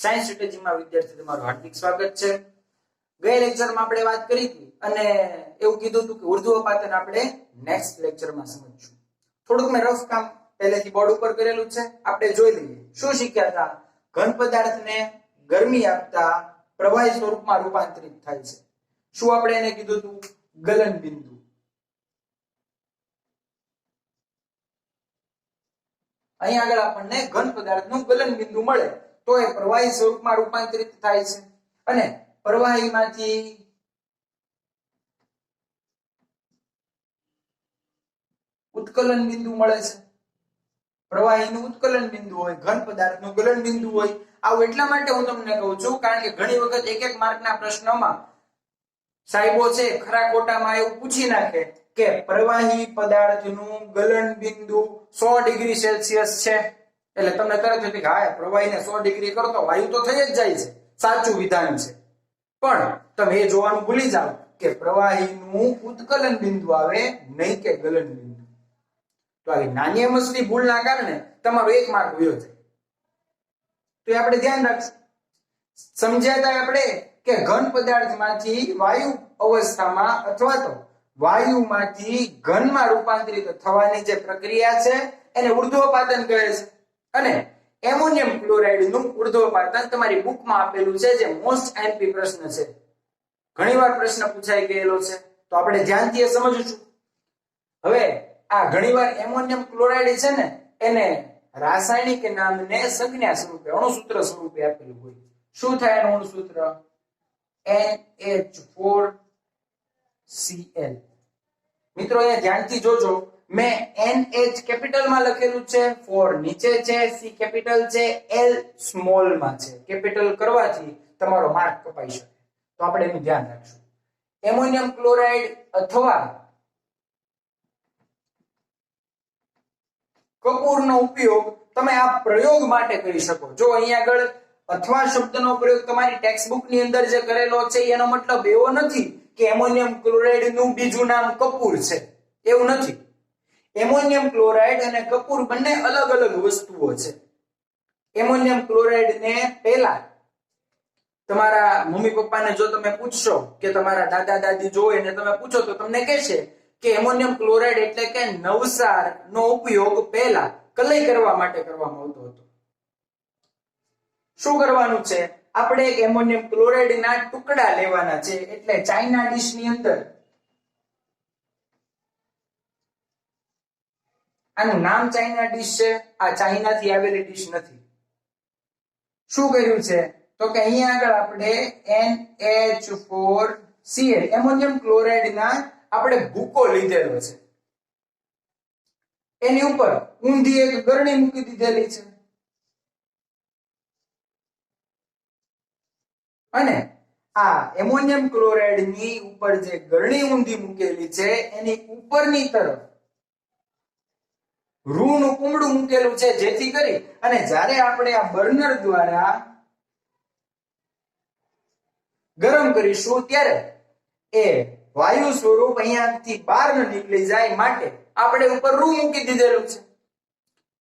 Science સ્ટ્રેટેજીમાં વિદ્યાર્થી તમારું હાર્દિક સ્વાગત છે। ગયા લેક્ચરમાં આપણે વાત કરી હતી અને એવું કીધું હતું કે ઉર્ધ્વપાતન આપણે નેક્સ્ટ લેક્ચરમાં સમજીશું। થોડુંક મેં રફ કામ પહેલેથી બોર્ડ ઉપર કરેલું છે, આપણે જોઈ લઈએ। શું શીખ્યા હતા? ઘન પદાર્થને ગરમી આપતા પ્રવાહી સ્વરૂપમાં રૂપાંતરિત થાય છે। શું આપણે એને કીધું હતું? ગલન બિંદુ। અહીં આગળ આપણને ઘન પદાર્થનું ગલન બિંદુ મળે તો એ પ્રવાહી સ્વરૂપમાં રૂપાંતરિત થાય છે અને પ્રવાહીમાંથી ઉત્કલન બિંદુ મળે છે। પ્રવાહીનું ઉત્કલન બિંદુ હોય, ઘન પદાર્થનું ગલન બિંદુ હોય। આવું એટલા માટે હું તમને કહું છું કારણ કે ઘણી વખત એક માર્કના પ્રશ્નોમાં સાહેબો છે ખરા ખોટામાં એવું પૂછી નાખે કે પ્રવાહી પદાર્થનું ગલન બિંદુ 100 ડિગ્રી સેલ્સિયસ છે, એટલે તમને તરત જ હા પ્રવાહીને 100 ડિગ્રી કરો તો વાયુ તો થઈ જ જાય છે, સાચું વિધાન છે। પણ તમે એ જોવાનું ભૂલી જાઓ કે પ્રવાહીનું ઉત્કલન બિંદુ આવે નહીં કે ગલન બિંદુ। તો આવી નાની અમસ્તી ભૂલના કારણે તમારો 1 માર્ક વયો જાય, તો એ આપણે ધ્યાન રાખશું। સમજ્યા હતા આપણે કે ઘન પદાર્થમાંથી વાયુ અવસ્થામાં અથવા તો વાયુમાંથી ઘનમાં રૂપાંતરિત થવાની જે પ્રક્રિયા છે એને ઉર્ધ્વપાતન કહે છે અને એમોનિયમ ક્લોરાઇડનું ઉર્ધ્વપાતન તમારી બુકમાં આપેલું છે, જે મોસ્ટ એમપી પ્રશ્ન છે, ઘણીવાર પ્રશ્ન પૂછાઈ ગયેલો છે, તો આપણે ધ્યાનથી સમજીશું। હવે આ ઘણીવાર એમોનિયમ ક્લોરાઇડ છે ને એને રાસાયણિક નામને સંજ્ઞા સ્વરૂપે અણુસૂત્ર સ્વરૂપે આપેલું હોય। શું થાય એનું અણુસૂત્ર? NH4Cl। મિત્રો અહીંયા ધ્યાનથી જોજો, મેં NH કેપિટલમાં લખેલું છે, 4 નીચે છે, C કેપિટલ છે, L સ્મોલમાં છે। કેપિટલ કરવાથી તમારો માર્ક કપાઈ શકે, તો આપણે એનું ધ્યાન રાખશું। એમોનિયમ ક્લોરાઇડ અથવા કપૂરનો ઉપયોગ તમે આ પ્રયોગ માટે કરી શકો। જો અહીં આગળ અથવા શબ્દનો પ્રયોગ તમારી ટેક્સ્ટ ની અંદર જે કરેલો છે એનો મતલબ એવો નથી કે એમોનિયમ ક્લોરાઇડ નું બીજું નામ કપૂર છે, એવું નથી। એમોનિયમ ક્લોરાઇડ અને કપૂર બંને અલગ અલગ વસ્તુઓ છે। એમોનિયમ ક્લોરાઇડ ને પહેલા તમારા મમ્મી પપ્પાને જો તમે પૂછશો કે તમારા દાદા દાદી જોઈ અને તમે પૂછો તો તમને કહેશે કે એમોનિયમ ક્લોરાઇડ એટલે કે નવસાર નો ઉપયોગ પહેલા કલઈ કરવા માટે કરવામાં આવતો હતો। શું કરવાનું છે? આપણે એક એમોનિયમ ક્લોરાઇડ ના ટુકડા લેવાના છે, એટલે ચાઇના ડીશ ની અંદર આનું નામ ચાઇના ડીશ છે, આ ચાઇના થી આવેલી ડીશ નથી। શું કર્યું છે તો કે અહીંયા આગળ આપણે NH4Cl એમોનિયમ ક્લોરાઇડ ના આપણે ભૂકો લીધેલો છે, એની ઉપર ઊંધી એક ગરણી મૂકી દીધેલી છે અને આ એમોનિયમ ક્લોરાઇડ ની ઉપર જે ગરણી ઊંધી મૂકેલી છે એની ઉપરની તરફ રૂનું કુંબળું મૂકેલું છે, જેથી કરી અને જ્યારે આપણે આ બર્નર દ્વારા ગરમ કરીશું ત્યારે એ વાયુ સ્વરૂપ અહીંયાથી બહાર ન નીકળી જાય માટે આપણે ઉપર રૂ મૂકી દીધેલું છે।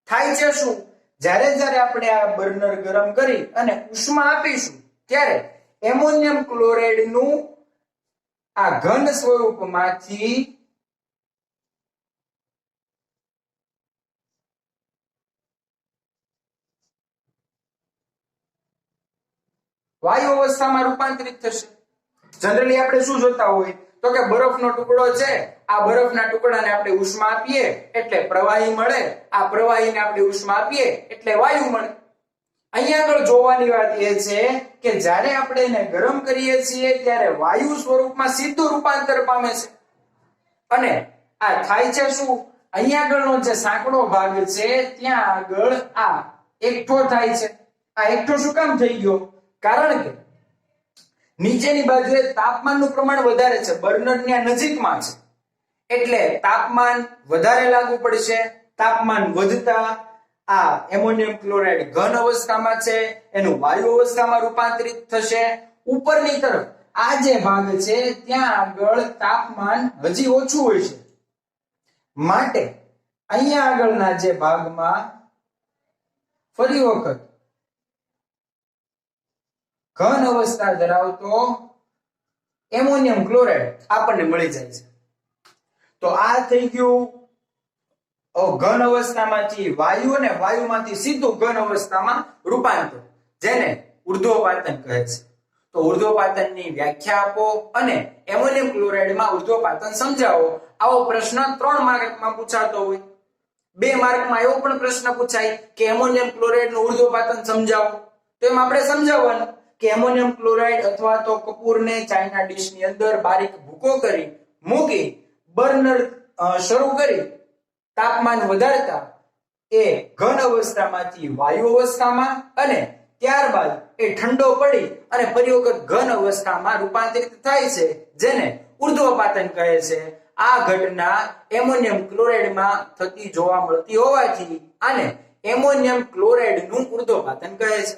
થાય છે શું? જ્યારે જ્યારે આપણે આ બર્નર ગરમ કરી અને ઉષ્મા આપીશું ત્યારે એમોનિયમ ક્લોરાઇડ નું આ ઘન સ્વરૂપમાંથી વાયુ અવસ્થામાં રૂપાંતરિત થશે। જનરલી આપણે શું જોતા હોય તો કે બરફનો ટુકડો છે, આ બરફના ટુકડાને આપણે ઉષ્મા આપીએ એટલે પ્રવાહી મળે, આ પ્રવાહીને આપણે ઉષ્મા આપીએ એટલે વાયુ મળે। અહીંયા આગળ જોવાની વાત એ છે કે જ્યારે આપણે એને ગરમ કરીએ છીએ ત્યારે વાયુ સ્વરૂપમાં સીધું રૂપાંતર પામે છે અને આ થાય છે શું? અહીંયા આગળનો જે સાંકડો ભાગ છે ત્યાં આગળ આ એકઠો થાય છે। આ એકઠો શું કામ થઈ ગયો? કારણ કે નીચેની બાજુએ તાપમાનનું પ્રમાણ વધારે છે, બર્નરની આ નજીકમાં છે, એટલે તાપમાન વધારે લાગુ પડશે। તાપમાન વધતા આ એમોનિયમ ક્લોરાઇડ ઘન અવસ્થામાં છે, એનું વાયુ અવસ્થામાં રૂપાંતરિત થશે। ઉપરની તરફ આ જે ભાગ છે ત્યાં આગળ તાપમાન હજી ઓછું હોય છે, માટે અહીંયા આગળના જે ભાગમાં ફરી વખત ઘન અવસ્થા ધરાવતો એમોનિયમ ક્લોરાઇડ આપણને મળી જાય છે. તો આ થઈ ગયું ઘન અવસ્થામાંથી વાયુ અને વાયુમાંથી સીધું ઘન અવસ્થામાં રૂપાંતર, જેને ઉર્ધ્વપાતન કહે છે. તો ઉર્ધ્વપાતનની વ્યાખ્યા આપો અને એમોનિયમ ક્લોરાઇડમાં ઉર્ધ્વપાતન સમજાવો. આવો પ્રશ્ન 3 માર્કમાં પૂછાતો હોય. 2 માર્કમાં એવો પણ પ્રશ્ન પૂછાય કે એમોનિયમ ક્લોરાઇડનું ઉર્ધ્વપાતન સમજાવો. તો એમ આપણે સમજાવવાનું કે એમોનિયમ ક્લોરાઇડ અથવા તો કપૂરને ચાઇના ડીશની અંદર બારીક ભૂકો કરી મૂકી બર્નર શરૂ કરી તાપમાન વધારતા એ ઘન અવસ્થામાંથી વાયુ અવસ્થામાં અને ત્યારબાદ એ ઠંડો પડી અને ફરી વખત ઘન અવસ્થામાં રૂપાંતરિત થાય છે, જેને ઉર્ધ્વપાતન કહે છે. આ ઘટના એમોનિયમ ક્લોરાઇડમાં થતી જોવા મળતી હોવાથી આને એમોનિયમ ક્લોરાઇડનું ઉર્ધ્વપાતન કહે છે.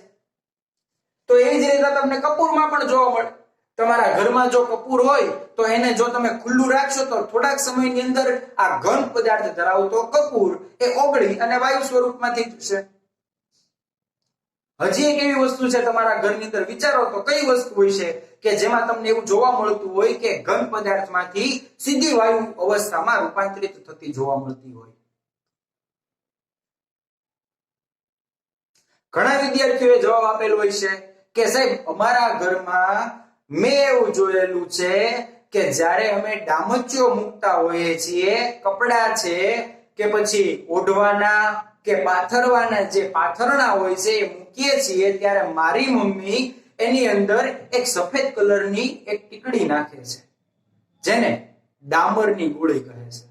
તો એવી જ રીતે તમને કપૂરમાં પણ જોવા મળે. તમારા ઘરમાં જો કપૂર હોય તો એને જો તમે ખુલ્લું રાખશો તો થોડાક સમયની અંદર આ ઘન પદાર્થ ધરાવતો કપૂર એ ઓગળી અને વાયુ સ્વરૂપમાં થઈ જશે. હજી એક એવી વસ્તુ છે તમારા ઘરની અંદર, વિચારો તો કઈ વસ્તુ હોય છે કે જેમાં તમને એવું જોવા મળતું હોય કે ઘન પદાર્થમાંથી સીધી વાયુ અવસ્થામાં રૂપાંતરિત થતી જોવા મળતી હોય. ઘણા વિદ્યાર્થીઓએ જવાબ આપેલો હોય છે કે સાહેબ અમારા ઘરમાં મેં એવું જોયેલું છે કે જ્યારે અમે ડામચીઓ મૂકતા હોઈએ છીએ, કપડા છે કે પછી ઓઢવાના કે પાથરવાના જે પાથરણા હોય છે એ મૂકીએ છીએ ત્યારે મારી મમ્મી એની અંદર એક સફેદ કલરની એક ટીકડી નાખે છે, જેને ડામરની ગોળી કહે છે.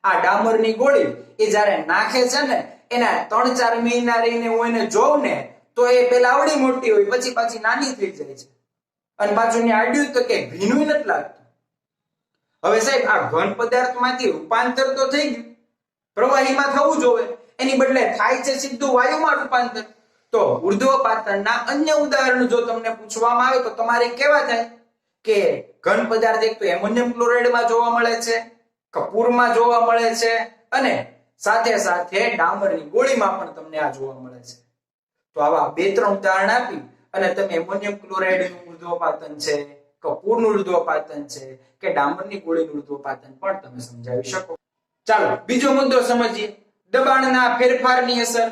આ ડામરની ગોળી એ જ્યારે નાખે છે ને એના 3-4 મહિના રહીને હું એને જોઉં ને તો એ પેલા આવડી મોટી હોય પછી પાછી નાની થઈ જાય છે અને પાછું ને આડ્યું તો કે ભીનું નથી લાગતું. હવે સાહેબ આ ઘન પદાર્થમાંથી રૂપાંતર તો થઈ ગયું, પ્રવાહીમાં થવું જોઈએ, એની બદલે થાય છે સીધું વાયુમાં રૂપાંતર. તો ઉર્ધ્વપાતનના અન્ય ઉદાહરણ જો તમને પૂછવામાં આવે તો તમારે કેવા થાય કે ઘન પદાર્થ એક તો એમોનિયમ ક્લોરાઇડમાં જોવા મળે છે, કપૂરમાં જોવા મળે છે અને સાથે સાથે ડામરની ગોળીમાં પણ તમને આ જોવા મળે છે. તો આવા 2-3 ઉદાહરણ આપી અને તમે એમોનિયમ ક્લોરાઇડનું ઉર્ધ્વપાતન છે, કપૂરનું ઉર્ધ્વપાતન છે કે ડામરની ગોળીનું ઉર્ધ્વપાતન પણ તમે સમજાવી શકો. ચાલો બીજો મુદ્દો સમજીએ, દબાણના ફેરફારની અસર.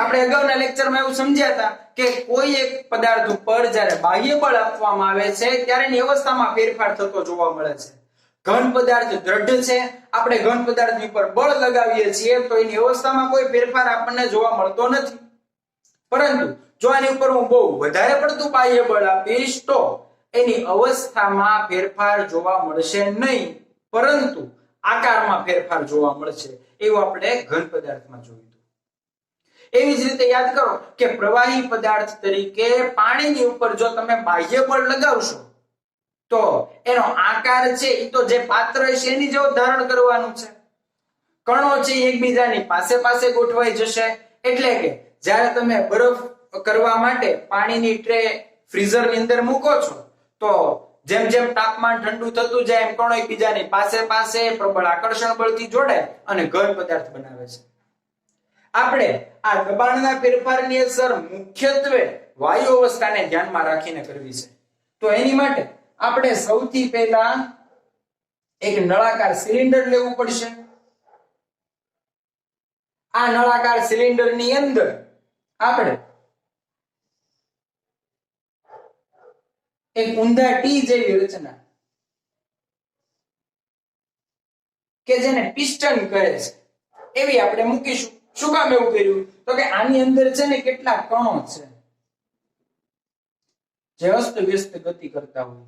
આપણે અગાઉના લેક્ચરમાં એવું સમજ્યા હતા કે કોઈ એક પદાર્થ ઉપર જ્યારે બાહ્ય બળ આપવામાં આવે છે ત્યારે એની અવસ્થામાં ફેરફાર થતો જોવા મળે છે. ઘન પદાર્થ દ્રઢ છે, આપણે ઘન પદાર્થની ઉપર બળ લગાવીએ છીએ તો એની અવસ્થામાં કોઈ ફેરફાર આપણને જોવા મળતો નથી. પરંતુ જો આની ઉપર હું બહુ વધારે પડતું બાહ્ય બળ આપીશ તો એની અવસ્થામાં ફેરફાર જોવા મળશે નહીં, પરંતુ આકારમાં ફેરફાર જોવા મળશે. એવું આપણે ઘન પદાર્થમાં જોયું. એવી જ રીતે યાદ કરો કે પ્રવાહી પદાર્થ તરીકે પાણીની ઉપર જો તમે બાહ્ય બળ લગાવશો તો એનો આકાર છે એ તો જે પાત્ર છે એની જેવો ધારણ કરવાનું છે. કણો છે એકબીજાની પાસે પાસે ગોઠવાઈ જશે. એટલે કે જ્યારે તમે બરફ કરવા માટે પાણીની ટ્રે ફ્રીઝરની અંદર મૂકો છો તો જેમ જેમ તાપમાન ઠંડુ થતું જાય એમ કણો એકબીજાની પાસે પાસે પ્રબળ આકર્ષણ બળથી જોડાય અને ઘન પદાર્થ બનાવે છે. આપણે આ દબાણના ફેરફારની અસર મુખ્યત્વે વાયુ અવસ્થાને ધ્યાનમાં રાખીને કરવી છે. તો એની માટે આપણે સૌથી પહેલા એક નળાકાર સિલિન્ડર લેવું પડશે. આ નળાકાર સિલિન્ડરની અંદર આપણે એક ઊંધા ટી જેવી રચના કે જેને પિસ્ટન કહે છે એવી આપણે મૂકીશું. શું કામ એવું કર્યું તો કે આની અંદર છે ને કેટલા કણો છે જે અસ્ત વ્યસ્ત ગતિ કરતા હોય.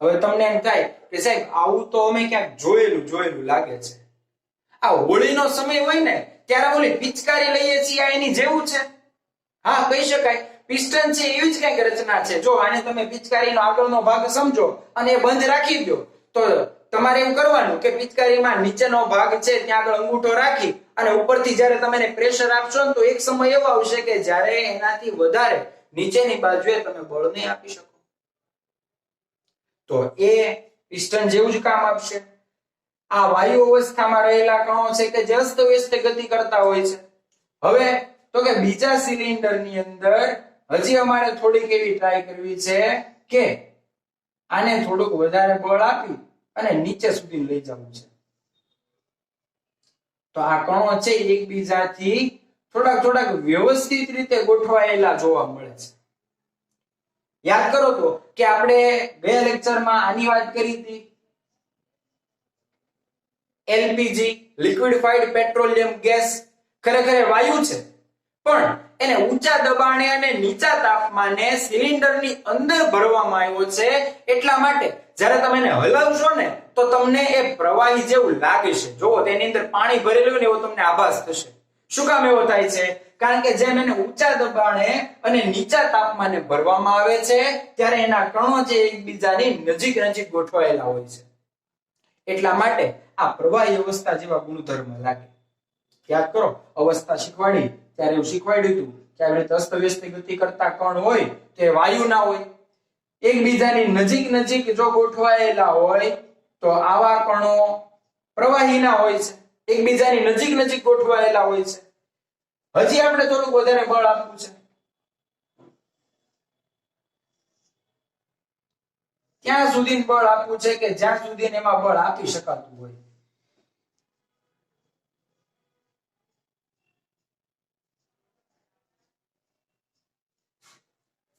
હવે તમને એમ થાય કે સાહેબ આવું તો અમે ક્યાંક જોયેલું લાગે છે. આ હોળીનો સમય હોય ને ત્યારે ઓલી પિચકારી લઈએ છીએ આ એની જેવું છે. હા કહી શકાય. પિસ્ટન છે એવી જ કઈક રચના છે. જો આને તમે પિચકારીનો આગળનો ભાગ સમજો અને એ બંધ રાખી દો તો તમારે એમ કરવાનું કે પિચકારીમાં નીચેનો ભાગ છે ત્યાં આગળ અંગૂઠો રાખી અને ઉપરથી જ્યારે તમે એને પ્રેશર આપશો ને તો એક સમય એવો આવશે કે જ્યારે એનાથી વધારે નીચેની બાજુએ તમે બળ નહીં આપી શકો. તો એ પિસ્ટન જેવું જ કામ આપશે. આ વાયુ અવસ્થામાં રહેલા કણો છે કે જે અસ્તવ્યસ્ત ગતિ કરતા હોય છે. હવે તો કે બીજા સિલિન્ડરની અંદર હજી અમારે થોડીક એવી ટ્રાય કરવી છે કે આને થોડુંક વધારે બળ આપી અને નીચે સુધી લઈ જવું છે. તો આ કણો છે એકબીજાથી થોડાક વ્યવસ્થિત રીતે ગોઠવાયેલા જોવા મળે છે. યાદ કરો તો કે આપણે ગયા લેક્ચરમાં આની વાત કરી હતી. એલપીજી લિક્વિફાઈડ પેટ્રોલિયમ ગેસ ખરેખર વાયુ છે, પણ એને ઊંચા દબાણે અને નીચા તાપમાને સિલિન્ડરની અંદર ભરવામાં આવ્યો છે. એટલા માટે જ્યારે તમે એને હલાવશો ને તો તમને એ પ્રવાહી જેવું લાગે છે. જો તેની અંદર પાણી ભરેલું ને એવો તમને આભાસ થશે. શું કામ એવો થાય છે? કારણ કે જેમ એને ઊંચા દબાણે અને નીચા તાપમાને ભરવામાં આવે છે ત્યારે એના કણો જે એકબીજાની નજીક ગોઠવાયેલા હોય છે. એટલા માટે આ પ્રવાહી અવસ્થા જેવા ગુણધર્મ લાગે. યાદ કરો, અવસ્થા શીખવાડી ત્યારે એવું શીખવાડ્યું હતું કે આવી રીતે અસ્તવ્યસ્ત ગતિ કરતા કણ હોય તે વાયુ ના હોય. એકબીજાની નજીક જો ગોઠવાયેલા હોય તો આવા કણો પ્રવાહી ના હોય છે. એકબીજાની નજીક ગોઠવાયેલા હોય છે. હજી આપણે થોડુંક વધારે બળ આપવું છે. ત્યાં સુધી બળ આપવું છે કે જ્યાં સુધી એમાં બળ આપી શકાતું હોય.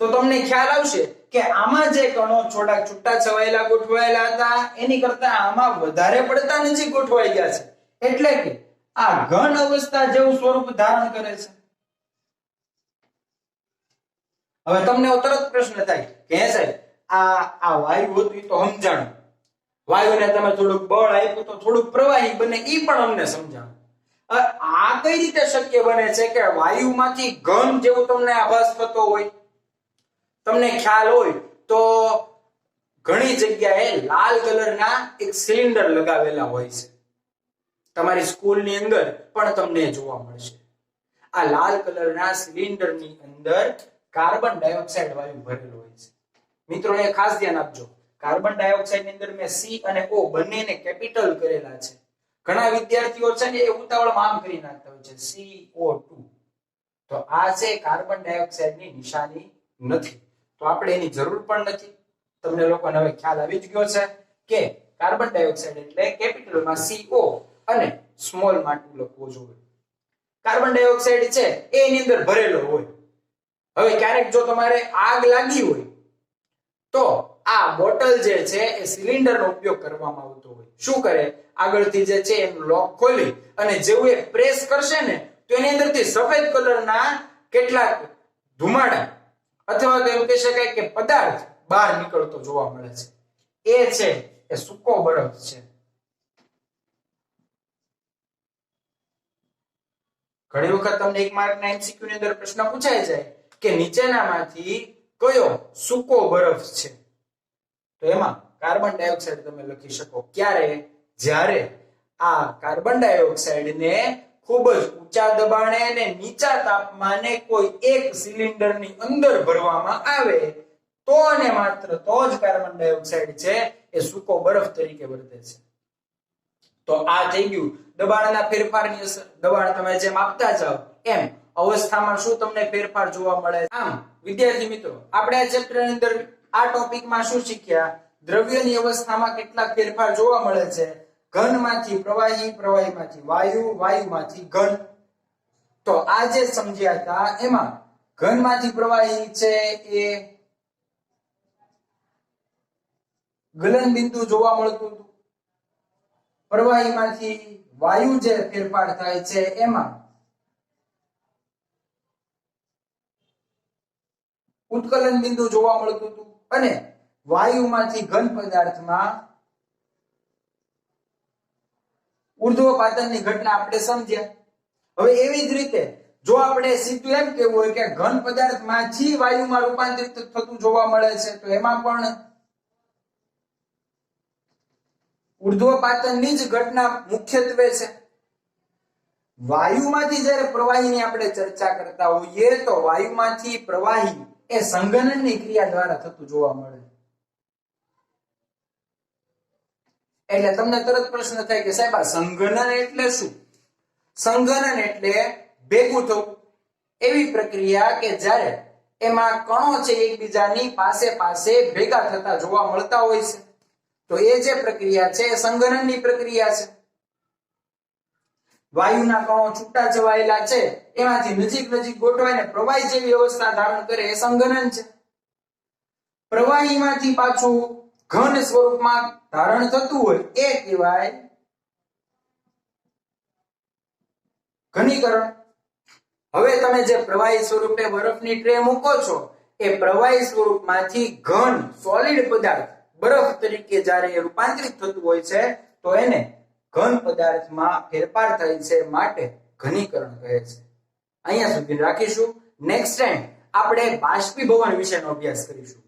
તો તમને ખ્યાલ આવશે કે આમાં જે કણો થોડાક છૂટા છવાયેલા ગોઠવાયેલા હતા એની કરતા આમાં વધારે પડતા નજીક ગોઠવાઈ ગયા છે. એટલે કે આ ઘન અવસ્થા જેવું સ્વરૂપ ધારણ કરે છે. હવે તમને તરત પ્રશ્ન થાય કે હે સાહેબ આ વાયુ હતું એ તો સમજાણું, વાયુને તમે થોડુંક બળ આપ્યું તો થોડુંક પ્રવાહી બને, ઈ પણ અમને સમજાણું. આ કઈ રીતે શક્ય બને છે કે વાયુમાંથી ઘન જેવું તમને આભાસ થતો હોય? તમને ખ્યાલ હોય તો ઘણી જગ્યાએ લાલ કલરના એક સિલિન્ડર લગાવેલા હોય છે. તમારી સ્કૂલની અંદર પણ તમને જોવા મળશે. આ લાલ કલરના સિલિન્ડરની અંદર કાર્બન ડાયોક્સાઇડ વાયુ ભરેલો હોય છે. મિત્રો એ ખાસ ધ્યાન આપજો, કાર્બન ડાયોક્સાઇડ ની અંદર મેં C અને O બંનેને કેપિટલ કરેલા છે. ઘણા વિદ્યાર્થીઓ છે ને એ ઉતાવળમાં આમ કરી નાખતા હોય છે CO2. તો આ છે કાર્બન ડાયોક્સાઇડ ની નિશાની નથી, તો આપણે એની જરૂર પણ નથી. તમને લોકોને હવે ખ્યાલ આવી જ ગયો છે કે કાર્બન ડાયોક્સાઇડ એટલે કેપિટલમાં CO અને સ્મોલમાં 2 લખવો જોઈએ. કાર્બન ડાયોક્સાઇડ છે એ એની અંદર ભરેલો હોય. હવે ક્યારેક જો તમારે આગ લાગી હોય તો આ બોટલ જે છે એ સિલિન્ડરનો ઉપયોગ કરવામાં આવતો હોય. શું કરે? આગળથી જે છે એનું લોક ખોલી અને જેવું એ પ્રેસ કરશે ને તો એની અંદરથી સફેદ કલરના કેટલાક ધુમાડા અથવા તો એમ કહી શકાય કે પદાર્થ બહાર નીકળતો જોવા મળે છે. એ છે એ સૂકો બરફ છે. ઘણી વખત તમને 1 માર્કના MCQ ની અંદર પ્રશ્ન પૂછાય જાય કે નીચેનામાંથી કયો સૂકો બરફ છે? તો એમાં કાર્બન ડાયોક્સાઇડ તમે લખી શકો. ક્યારે? જ્યારે આ કાર્બન ડાયોક્સાઇડને ખૂબ જ ઊંચા દબાણે અને નીચા તાપમાને કોઈ એક સિલિન્ડરની અંદર ભરવામાં આવે તો અને માત્ર તો જ કાર્બન ડાયોક્સાઇડ છે એ સૂકો બરફ તરીકે વર્તે છે. તો આ થઈ ગયું દબાણના ફેરફારની અસર. દબાણ તમે જેમ આપતા જાઓ એમ અવસ્થામાં શું તમને ફેરફાર જોવા મળે. આમ વિદ્યાર્થી મિત્રો, આપણે આ ચેપ્ટરની અંદર આ ટોપિકમાં શું શીખ્યા? દ્રવ્યની અવસ્થામાં કેટલા ફેરફાર જોવા મળે છે. ઘનમાંથી પ્રવાહી, પ્રવાહીમાંથી વાયુ, વાયુમાંથી ઘન. તો આ જે સમજ્યા હતા એમાં ઘનમાંથી પ્રવાહી છે એ ગલન બિંદુ જોવા મળતું હતું. પ્રવાહીમાંથી વાયુ જે ફેરફાર થાય છે એમાં ઉત્કલન બિંદુ જોવા મળતું હતું અને વાયુમાંથી ઘન પદાર્થમાં ઉર્ધ્વપાતનની ઘટના આપણે સમજ્યા. હવે એવી જ રીતે જો આપણે સીધું એમ કહેવું હોય કે ઘન પદાર્થમાંથી વાયુમાં રૂપાંતરિત થતું જોવા મળે છે તો એમાં પણ ઉર્ધ્વપાતનની જ ઘટના મુખ્યત્વે છે. વાયુમાંથી જ્યારે પ્રવાહીની આપણે ચર્ચા કરતા હોઈએ તો વાયુમાંથી પ્રવાહી એ સંઘનનની ક્રિયા દ્વારા થતું જોવા મળે. એટલે તમને તરત પ્રશ્ન થાય કે સાહેબ આ સંઘનન એટલે શું? સંઘનન એટલે ભેગું થવું, એવી પ્રક્રિયા કે જ્યારે એમાં કણો છે એકબીજાની પાસે પાસે ભેગા થતા જોવા મળતા હોય છે, તો એ જે પ્રક્રિયા છે એ સંઘનનની પ્રક્રિયા છે. વાયુના કણો છૂટા છવાયેલા છે એમાંથી નજીક નજીક ગોઠવાઈને પ્રવાહી જેવી અવસ્થા ધારણ કરે એ સંઘનન છે. પ્રવાહીમાંથી પાછું ઘન સ્વરૂપમાં ધારણ થતું હોય એ કહેવાય ઘનીકરણ. હવે તમે જે પ્રવાહી સ્વરૂપે બરફની ટ્રે મૂકો છો એ પ્રવાહી સ્વરૂપમાંથી ઘન સોલિડ પદાર્થ બરફ તરીકે જ્યારે રૂપાંતરિત થતું હોય છે તો એને ઘન પદાર્થમાં ફેરફાર થાય છે, માટે ઘનીકરણ કહે છે. અહીંયા સુધી રાખીશું. નેક્સ્ટ ટાઈમ આપણે બાષ્પીભવન વિશેનો અભ્યાસ કરીશું.